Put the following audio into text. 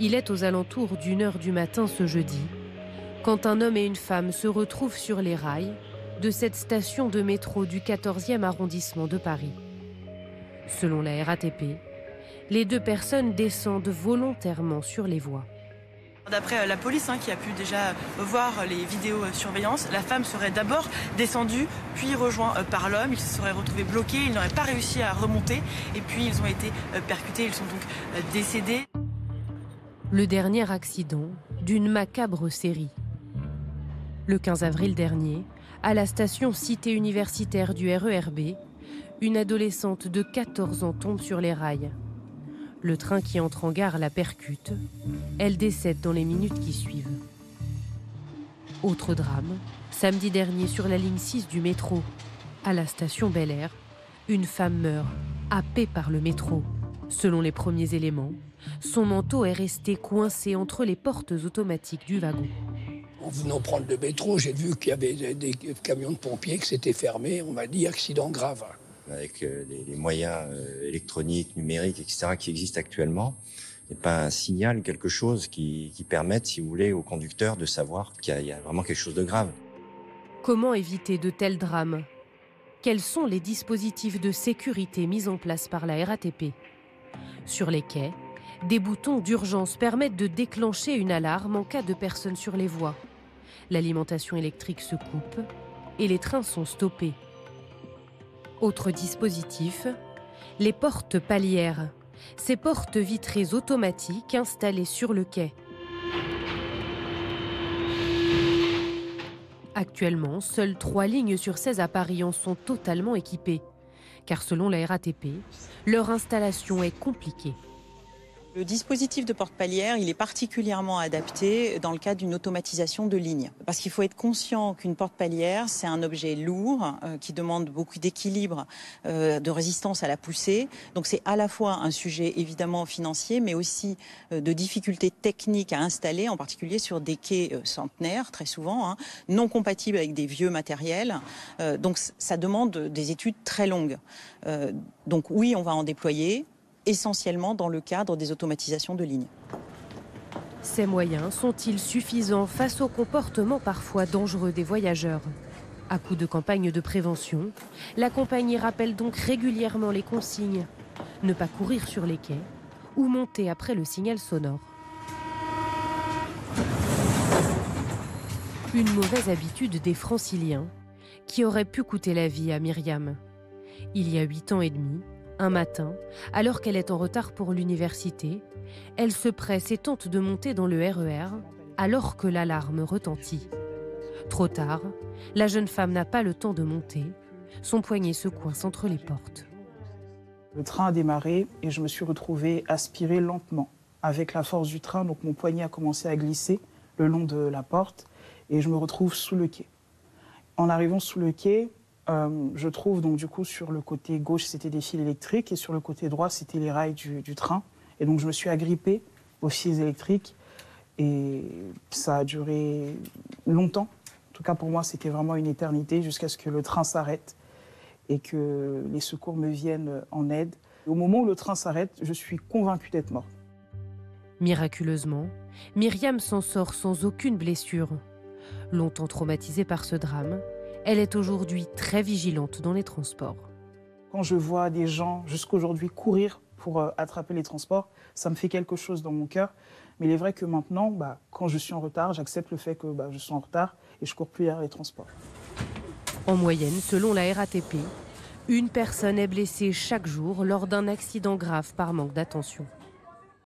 Il est aux alentours d'1 h du matin ce jeudi, quand un homme et une femme se retrouvent sur les rails de cette station de métro du 14e arrondissement de Paris. Selon la RATP, les 2 personnes descendent volontairement sur les voies. D'après la police qui a pu déjà voir les vidéosurveillance, la femme serait d'abord descendue, puis rejoint par l'homme. Ils se seraient retrouvés bloqués, ils n'auraient pas réussi à remonter et puis ils ont été percutés, ils sont donc décédés. Le dernier accident d'une macabre série. Le 15 avril dernier, à la station Cité universitaire du RERB, une adolescente de 14 ans tombe sur les rails. Le train qui entre en gare la percute. Elle décède dans les minutes qui suivent. Autre drame, samedi dernier sur la ligne 6 du métro. À la station Bel Air, une femme meurt, happée par le métro. Selon les premiers éléments, son manteau est resté coincé entre les portes automatiques du wagon. En venant prendre le métro, j'ai vu qu'il y avait des camions de pompiers qui s'étaient fermés. On m'a dit accident grave. Avec les moyens électroniques, numériques, etc. qui existent actuellement, il n'y a pas un signal, quelque chose qui permette, si vous voulez, au conducteur de savoir qu'il y a vraiment quelque chose de grave. Comment éviter de tels drames? Quels sont les dispositifs de sécurité mis en place par la RATP? Sur les quais, des boutons d'urgence permettent de déclencher une alarme en cas de personnes sur les voies. L'alimentation électrique se coupe et les trains sont stoppés. Autre dispositif, les portes palières. Ces portes vitrées automatiques installées sur le quai. Actuellement, seules 3 lignes sur 16 à Paris en sont totalement équipées. Car selon la RATP, leur installation est compliquée. Le dispositif de porte palière, il est particulièrement adapté dans le cadre d'une automatisation de ligne. Parce qu'il faut être conscient qu'une porte palière, c'est un objet lourd qui demande beaucoup d'équilibre, de résistance à la poussée. Donc c'est à la fois un sujet évidemment financier, mais aussi de difficultés techniques à installer, en particulier sur des quais centenaires, très souvent, non compatibles avec des vieux matériels. Donc ça demande des études très longues. Donc oui, on va en déployer, essentiellement dans le cadre des automatisations de lignes. Ces moyens sont-ils suffisants face au comportement parfois dangereux des voyageurs? À coup de campagne de prévention, la compagnie rappelle donc régulièrement les consignes. Ne pas courir sur les quais ou monter après le signal sonore. Une mauvaise habitude des Franciliens qui aurait pu coûter la vie à Myriam. Il y a 8 ans et demi, un matin, alors qu'elle est en retard pour l'université, elle se presse et tente de monter dans le RER alors que l'alarme retentit. Trop tard, la jeune femme n'a pas le temps de monter. Son poignet se coince entre les portes. Le train a démarré et je me suis retrouvée aspirée lentement. Avec la force du train, donc mon poignet a commencé à glisser le long de la porte et je me retrouve sous le quai. En arrivant sous le quai, je trouve donc du coup sur le côté gauche c'était des fils électriques et sur le côté droit c'était les rails du train. Et donc je me suis agrippée aux fils électriques et ça a duré longtemps. En tout cas pour moi c'était vraiment une éternité jusqu'à ce que le train s'arrête et que les secours me viennent en aide. Au moment où le train s'arrête, je suis convaincue d'être morte. Miraculeusement, Myriam s'en sort sans aucune blessure. Longtemps traumatisée par ce drame, elle est aujourd'hui très vigilante dans les transports. Quand je vois des gens jusqu'aujourd'hui courir pour attraper les transports, ça me fait quelque chose dans mon cœur. Mais il est vrai que maintenant, quand je suis en retard, j'accepte le fait que je suis en retard et je cours plus derrière les transports. En moyenne, selon la RATP, une personne est blessée chaque jour lors d'un accident grave par manque d'attention.